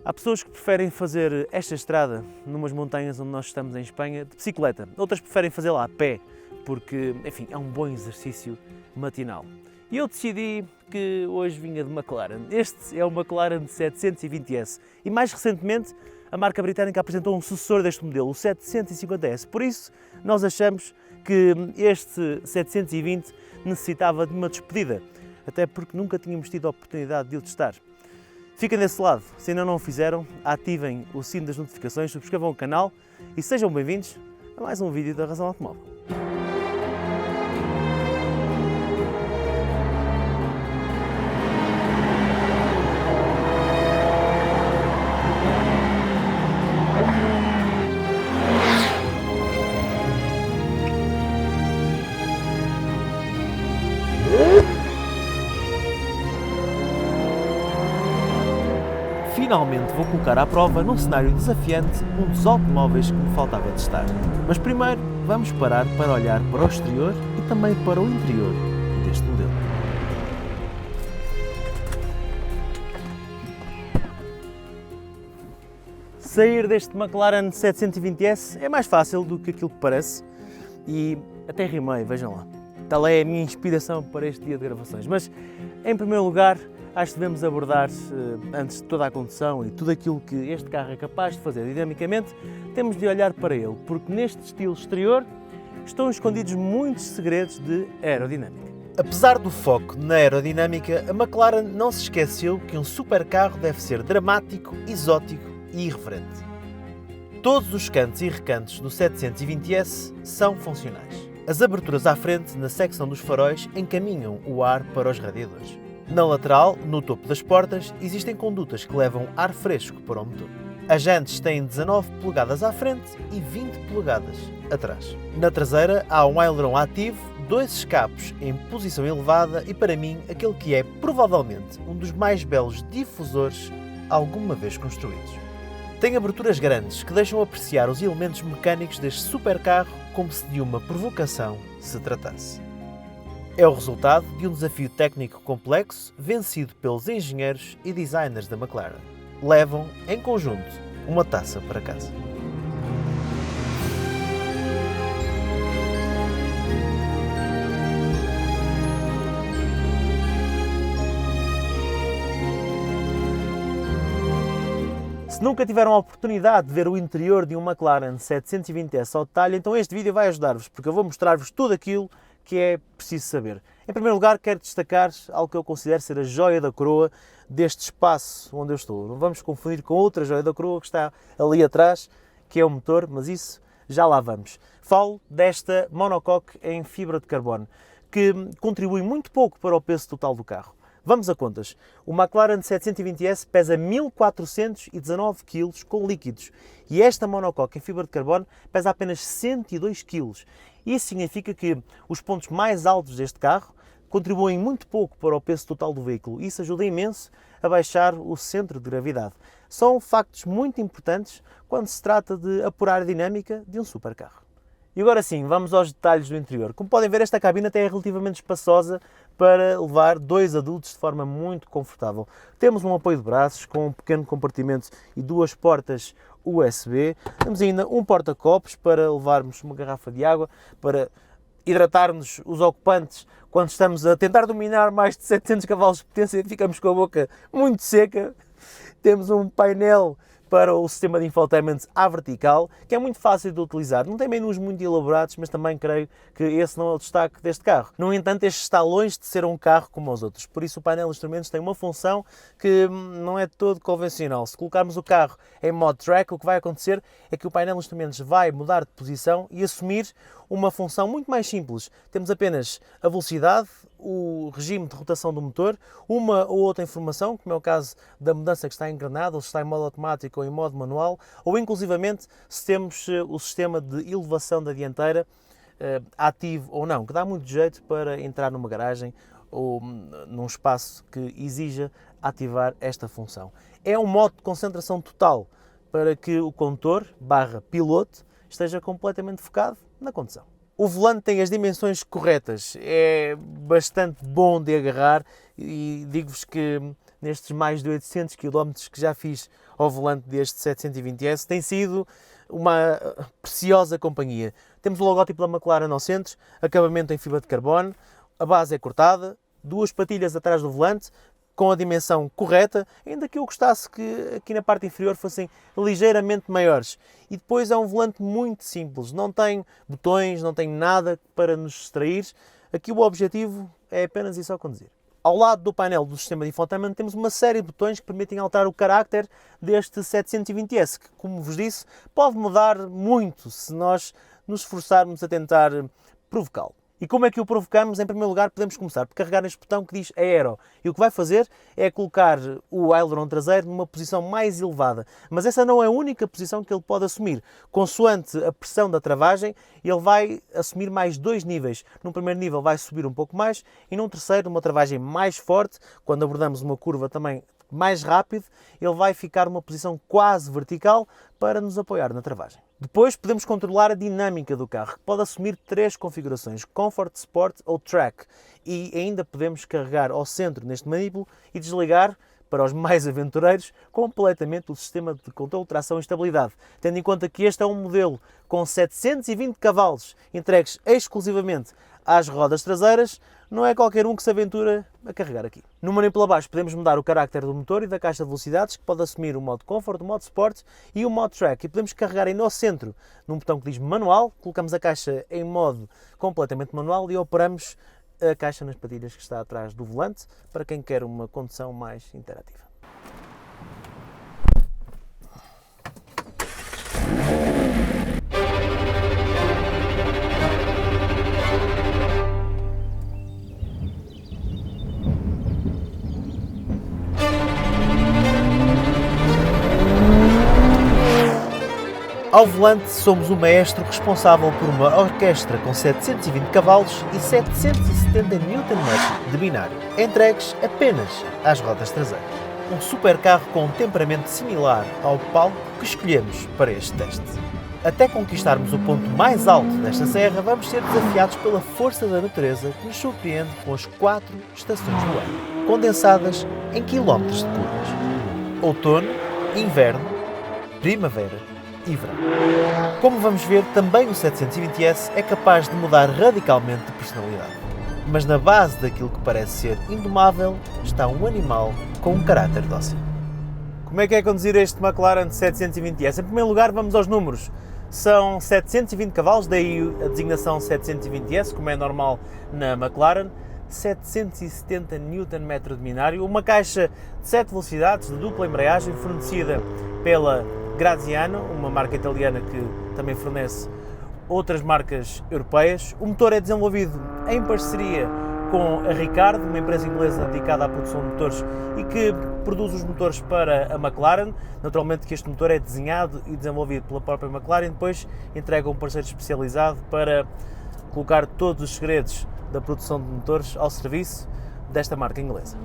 Há pessoas que preferem fazer esta estrada numas montanhas onde nós estamos em Espanha de bicicleta. Outras preferem fazê-la a pé, porque, enfim, é um bom exercício matinal. E eu decidi que hoje vinha de McLaren. Este é o McLaren 720S e mais recentemente a marca britânica apresentou um sucessor deste modelo, o 750S. Por isso, nós achamos que este 720 necessitava de uma despedida, até porque nunca tínhamos tido a oportunidade de o testar. Fiquem desse lado, se ainda não o fizeram, ativem o sino das notificações, subscrevam o canal e sejam bem-vindos a mais um vídeo da Razão Automóvel. Finalmente vou colocar à prova, num cenário desafiante, um dos automóveis que me faltava testar. Mas primeiro vamos parar para olhar para o exterior e também para o interior deste modelo. Sair deste McLaren 720S é mais fácil do que aquilo que parece e até rimei, vejam lá. Tal é a minha inspiração para este dia de gravações. Mas, em primeiro lugar, acho que devemos abordar, antes de toda a condução e tudo aquilo que este carro é capaz de fazer dinamicamente, temos de olhar para ele, porque neste estilo exterior estão escondidos muitos segredos de aerodinâmica. Apesar do foco na aerodinâmica, a McLaren não se esqueceu que um supercarro deve ser dramático, exótico e irreverente. Todos os cantos e recantos do 720S são funcionais. As aberturas à frente, na secção dos faróis, encaminham o ar para os radiadores. Na lateral, no topo das portas, existem condutas que levam ar fresco para o motor. As jantes têm 19 polegadas à frente e 20 polegadas atrás. Na traseira há um aileron ativo, dois escapes em posição elevada e, para mim, aquele que é provavelmente um dos mais belos difusores alguma vez construídos. Tem aberturas grandes que deixam apreciar os elementos mecânicos deste supercarro como se de uma provocação se tratasse. É o resultado de um desafio técnico complexo vencido pelos engenheiros e designers da McLaren. Levam, em conjunto, uma taça para casa. Se nunca tiveram a oportunidade de ver o interior de um McLaren 720S ao detalhe, então este vídeo vai ajudar-vos, porque eu vou mostrar-vos tudo aquilo que é preciso saber. Em primeiro lugar, quero destacar algo que eu considero ser a joia da coroa deste espaço onde eu estou. Não vamos confundir com outra joia da coroa que está ali atrás, que é o motor, mas isso já lá vamos. Falo desta monocoque em fibra de carbono, que contribui muito pouco para o peso total do carro. Vamos a contas. O McLaren 720S pesa 1419 kg com líquidos e esta monocoque em fibra de carbono pesa apenas 102 kg. Isso significa que os pontos mais altos deste carro contribuem muito pouco para o peso total do veículo. Isso ajuda imenso a baixar o centro de gravidade. São factos muito importantes quando se trata de apurar a dinâmica de um supercarro. E agora sim, vamos aos detalhes do interior. Como podem ver, esta cabine até é relativamente espaçosa para levar dois adultos de forma muito confortável. Temos um apoio de braços com um pequeno compartimento e duas portas USB. Temos ainda um porta-copos para levarmos uma garrafa de água, para hidratarmos os ocupantes quando estamos a tentar dominar mais de 700 cavalos de potência e ficamos com a boca muito seca. Temos um painel para o sistema de infotainment à vertical, que é muito fácil de utilizar. Não tem menus muito elaborados, mas também creio que esse não é o destaque deste carro. No entanto, este está longe de ser um carro como os outros, por isso o painel de instrumentos tem uma função que não é todo convencional. Se colocarmos o carro em modo track, o que vai acontecer é que o painel de instrumentos vai mudar de posição e assumir uma função muito mais simples. Temos apenas a velocidade, o regime de rotação do motor, uma ou outra informação, como é o caso da mudança que está engrenada, ou se está em modo automático ou em modo manual, ou inclusivamente se temos o sistema de elevação da dianteira ativo ou não, que dá muito jeito para entrar numa garagem ou num espaço que exija ativar esta função. É um modo de concentração total para que o condutor / piloto esteja completamente focado na condução. O volante tem as dimensões corretas, é bastante bom de agarrar e digo-vos que nestes mais de 800 km que já fiz ao volante deste 720S tem sido uma preciosa companhia. Temos o logótipo da McLaren ao centro, acabamento em fibra de carbono, a base é cortada, duas patilhas atrás do volante, com a dimensão correta, ainda que eu gostasse que aqui na parte inferior fossem ligeiramente maiores. E depois é um volante muito simples, não tem botões, não tem nada para nos distrair. Aqui o objetivo é apenas e só conduzir. Ao lado do painel do sistema de infotainment temos uma série de botões que permitem alterar o carácter deste 720S, que, como vos disse, pode mudar muito se nós nos esforçarmos a tentar provocá-lo. E como é que o provocamos? Em primeiro lugar, podemos começar por carregar neste botão que diz Aero. E o que vai fazer é colocar o aileron traseiro numa posição mais elevada. Mas essa não é a única posição que ele pode assumir. Consoante a pressão da travagem, ele vai assumir mais 2 níveis. Num primeiro nível vai subir um pouco mais e num terceiro, uma travagem mais forte, quando abordamos uma curva também mais rápido, ele vai ficar numa posição quase vertical para nos apoiar na travagem. Depois podemos controlar a dinâmica do carro, que pode assumir 3 configurações, Comfort, Sport ou Track, e ainda podemos carregar ao centro neste manípulo e desligar, para os mais aventureiros, completamente o sistema de controle de tração e estabilidade, tendo em conta que este é um modelo com 720 cavalos entregues exclusivamente às rodas traseiras, não é qualquer um que se aventura a carregar aqui. No manípulo abaixo podemos mudar o carácter do motor e da caixa de velocidades, que pode assumir o modo Comfort, o modo Sport e o modo Track. E podemos carregar aí no centro, num botão que diz Manual, colocamos a caixa em modo completamente manual e operamos a caixa nas patilhas que está atrás do volante, para quem quer uma condução mais interativa. Ao volante somos o maestro responsável por uma orquestra com 720 cavalos e 770 Nm de binário, entregues apenas às rodas traseiras. Um supercarro com um temperamento similar ao palco que escolhemos para este teste. Até conquistarmos o ponto mais alto desta serra, vamos ser desafiados pela força da natureza que nos surpreende com as 4 estações do ano, condensadas em quilómetros de curvas. Outono, inverno, primavera e verão. Como vamos ver, também o 720S é capaz de mudar radicalmente de personalidade. Mas na base daquilo que parece ser indomável está um animal com um caráter dócil. Como é que é conduzir este McLaren 720S? Em primeiro lugar, vamos aos números. São 720 cavalos, daí a designação 720S, como é normal na McLaren. 770 Nm de binário, uma caixa de 7 velocidades de dupla embreagem fornecida pela Graziano, uma marca italiana que também fornece outras marcas europeias. O motor é desenvolvido em parceria com a Ricardo, uma empresa inglesa dedicada à produção de motores e que produz os motores para a McLaren. Naturalmente que este motor é desenhado e desenvolvido pela própria McLaren, depois entrega um parceiro especializado para colocar todos os segredos da produção de motores ao serviço desta marca inglesa.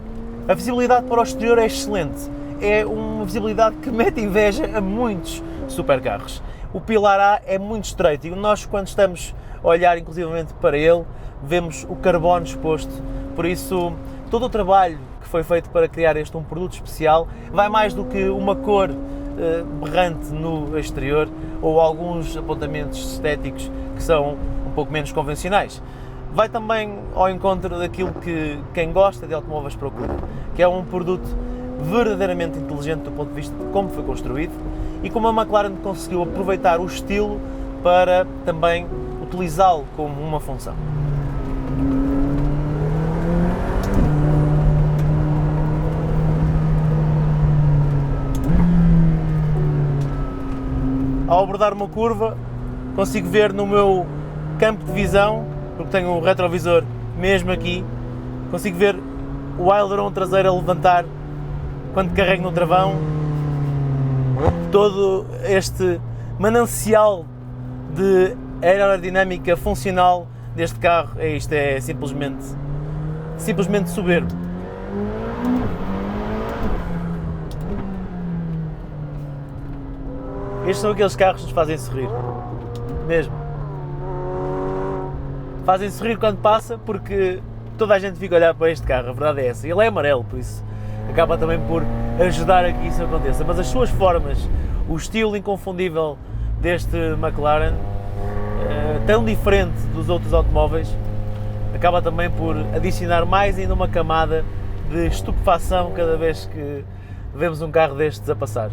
A visibilidade para o exterior é excelente. É uma visibilidade que mete inveja a muitos supercarros. O pilar A é muito estreito e nós, quando estamos a olhar inclusivamente para ele, vemos o carbono exposto. Por isso, todo o trabalho que foi feito para criar um produto especial vai mais do que uma cor berrante no exterior ou alguns apontamentos estéticos que são um pouco menos convencionais. Vai também ao encontro daquilo que quem gosta de automóveis procura, que é um produto verdadeiramente inteligente do ponto de vista de como foi construído e como a McLaren conseguiu aproveitar o estilo para também utilizá-lo como uma função. Ao abordar uma curva, consigo ver no meu campo de visão, porque tenho o retrovisor mesmo aqui, consigo ver o aileron traseiro a levantar quando carrego no travão. Todo este manancial de aerodinâmica funcional deste carro, isto é simplesmente soberbo. Estes são aqueles carros que nos fazem sorrir, mesmo. fazem sorrir quando passa, porque toda a gente fica a olhar para este carro, a verdade é essa. Ele é amarelo, por isso acaba também por ajudar a que isso aconteça. Mas as suas formas, o estilo inconfundível deste McLaren, tão diferente dos outros automóveis, acaba também por adicionar mais ainda uma camada de estupefação cada vez que vemos um carro destes a passar.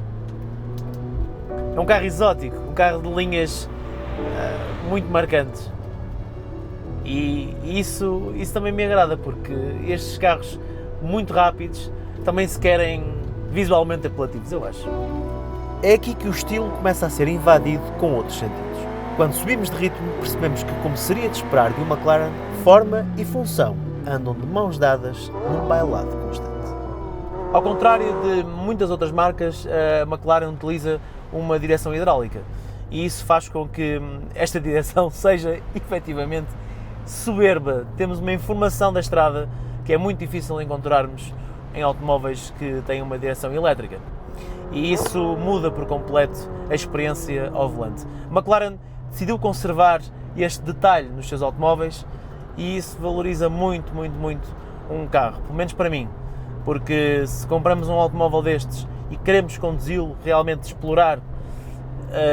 É um carro exótico, um carro de linhas muito marcantes. E isso também me agrada, porque estes carros muito rápidos também se querem visualmente apelativos, eu acho. É aqui que o estilo começa a ser invadido com outros sentidos. Quando subimos de ritmo, percebemos que, como seria de esperar de uma McLaren, forma e função andam de mãos dadas num bailado constante. Ao contrário de muitas outras marcas, a McLaren utiliza uma direção hidráulica e isso faz com que esta direção seja efetivamente soberba. Temos uma informação da estrada que é muito difícil encontrarmos em automóveis que têm uma direção elétrica e isso muda por completo a experiência ao volante. A McLaren decidiu conservar este detalhe nos seus automóveis e isso valoriza muito um carro, pelo menos para mim, porque se compramos um automóvel destes e queremos conduzi-lo, realmente explorar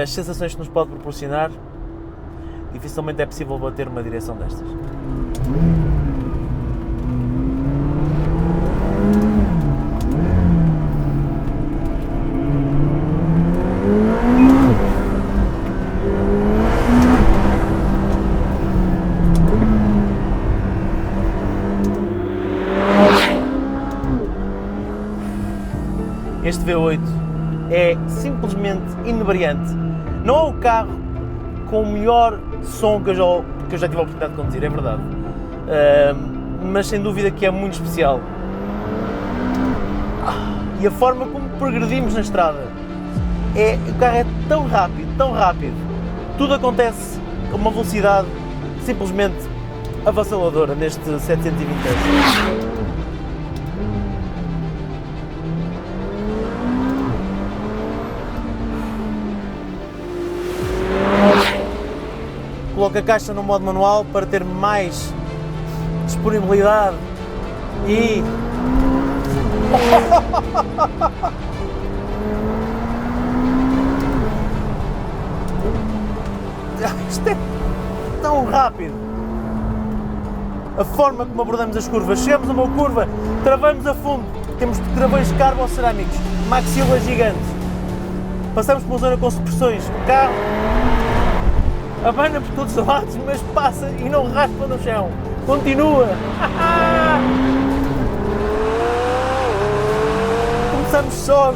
as sensações que nos pode proporcionar, dificilmente é possível bater uma direção destas. Este V8 é simplesmente inebriante. Não é o carro com o melhor som que eu já tive a oportunidade de conduzir, é verdade. Mas sem dúvida que é muito especial. E a forma como progredimos na estrada. O carro é tão rápido. Tudo acontece a uma velocidade simplesmente avassaladora neste 720S. Coloco a caixa no modo manual para ter mais disponibilidade e... Isto é tão rápido! A forma como abordamos as curvas. Chegamos a uma curva, travamos a fundo, temos travões carbocerâmicos, maxilas gigantes. Passamos por uma zona com supressões, o carro abana por todos os lados, mas passa e não raspa no chão. Continua! Começamos só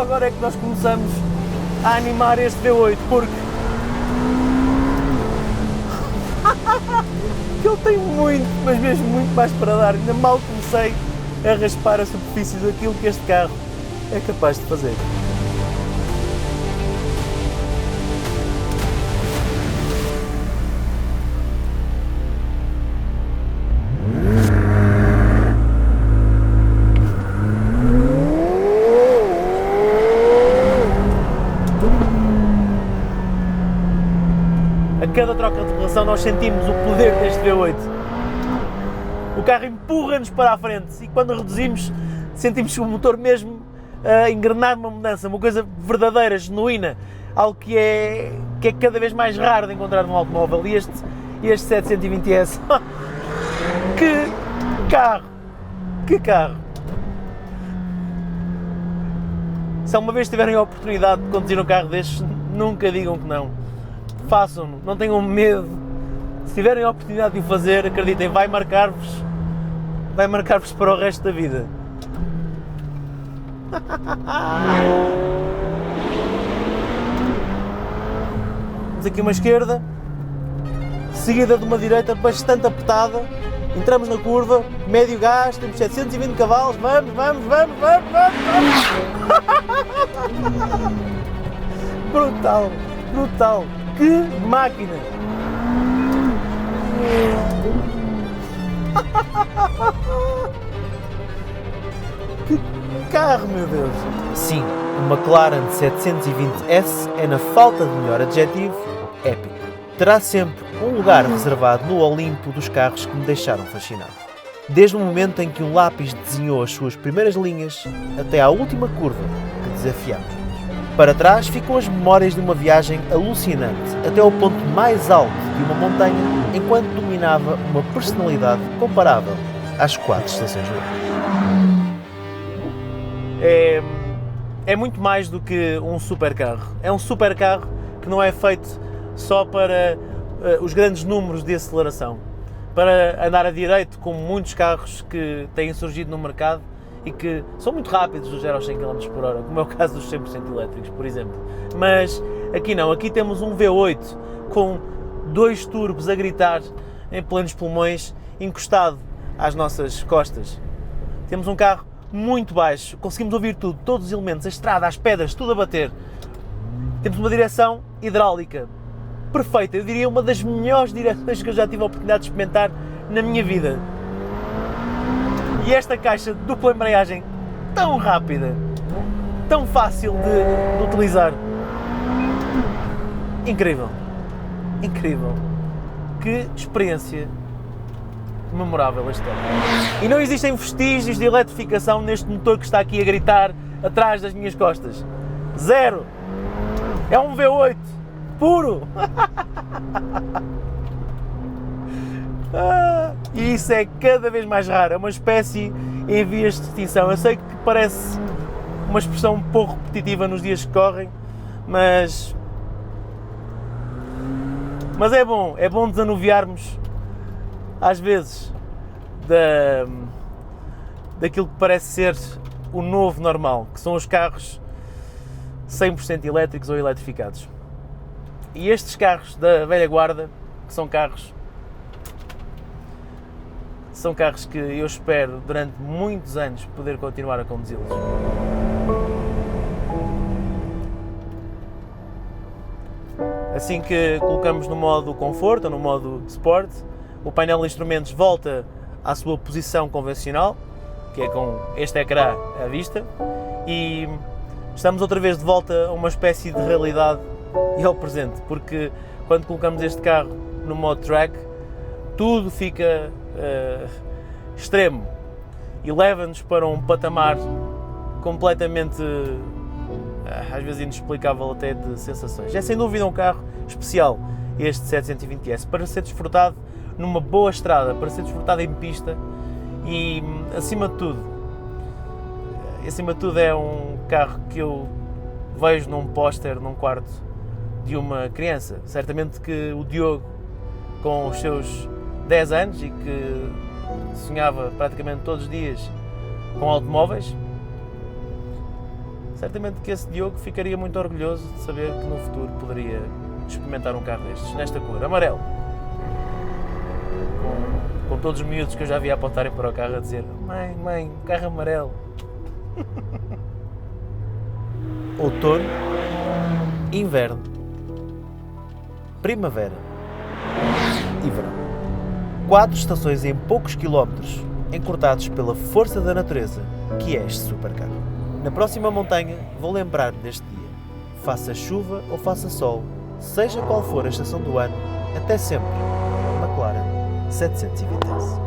agora é que nós começamos a animar este V8, porque ele tem muito, mas mesmo muito mais para dar. Ainda mal comecei a raspar a superfície daquilo que este carro é capaz de fazer. A cada troca de relação nós sentimos o poder deste V8. O carro empurra-nos para a frente e quando reduzimos sentimos o motor mesmo a engrenar uma mudança, uma coisa verdadeira, genuína, algo que é cada vez mais raro de encontrar num automóvel. E este 720S, que carro! Se alguma vez tiverem a oportunidade de conduzir um carro destes, nunca digam que não. Façam-no, não tenham medo. Se tiverem a oportunidade de o fazer, acreditem, vai marcar-vos para o resto da vida. Temos aqui uma esquerda, seguida de uma direita bastante apertada. Entramos na curva, médio gás, temos 720 cavalos, vamos! Brutal! Que máquina! Que carro, meu Deus! Sim, o McLaren 720S é, na falta de melhor adjetivo, épico. Terá sempre um lugar reservado no Olimpo dos carros que me deixaram fascinado. Desde o momento em que um lápis desenhou as suas primeiras linhas até à última curva que desafiámos. Para trás ficam as memórias de uma viagem alucinante até ao ponto mais alto de uma montanha, enquanto dominava uma personalidade comparável às 4 estações do ano. É muito mais do que um supercarro. É um supercarro que não é feito só para os grandes números de aceleração, para andar a direito, como muitos carros que têm surgido no mercado e que são muito rápidos dos 0 aos 100 km por hora, como é o caso dos 100% elétricos, por exemplo. Mas aqui não, aqui temos um V8 com 2 turbos a gritar em plenos pulmões, encostado às nossas costas. Temos um carro muito baixo, conseguimos ouvir tudo, todos os elementos, a estrada, as pedras, tudo a bater. Temos uma direção hidráulica perfeita, eu diria uma das melhores direções que eu já tive a oportunidade de experimentar na minha vida. E esta caixa de dupla embreagem tão rápida, tão fácil de utilizar. Incrível, incrível. Que experiência memorável este carro. E não existem vestígios de eletrificação neste motor que está aqui a gritar atrás das minhas costas. Zero. É um V8 puro. E isso é cada vez mais raro, é uma espécie em vias de extinção. Eu sei que parece uma expressão um pouco repetitiva nos dias que correm, mas é bom desanuviarmos às vezes daquilo que parece ser o novo normal, que são os carros 100% elétricos ou eletrificados. E estes carros da velha guarda, que são carros que eu espero durante muitos anos poder continuar a conduzi-los. Assim que colocamos no modo conforto ou no modo Sport, o painel de instrumentos volta à sua posição convencional, que é com este ecrã à vista, e estamos outra vez de volta a uma espécie de realidade e ao presente, porque quando colocamos este carro no modo Track, tudo fica extremo e leva-nos para um patamar completamente, às vezes inexplicável até, de sensações. É sem dúvida um carro especial, este 720S, para ser desfrutado numa boa estrada, para ser desfrutado em pista e, acima de tudo, é um carro que eu vejo num póster num quarto de uma criança. Certamente que o Diogo, com os seus 10 anos e que sonhava praticamente todos os dias com automóveis, certamente que esse Diogo ficaria muito orgulhoso de saber que no futuro poderia experimentar um carro destes, nesta cor, amarelo. Com todos os miúdos que eu já vi apontarem para o carro a dizer: mãe, um carro amarelo. Outono, inverno, primavera e verão. 4 estações em poucos quilómetros, encurtados pela força da natureza, que é este supercarro. Na próxima montanha vou lembrar-me deste dia. Faça chuva ou faça sol, seja qual for a estação do ano, até sempre, McLaren 720S.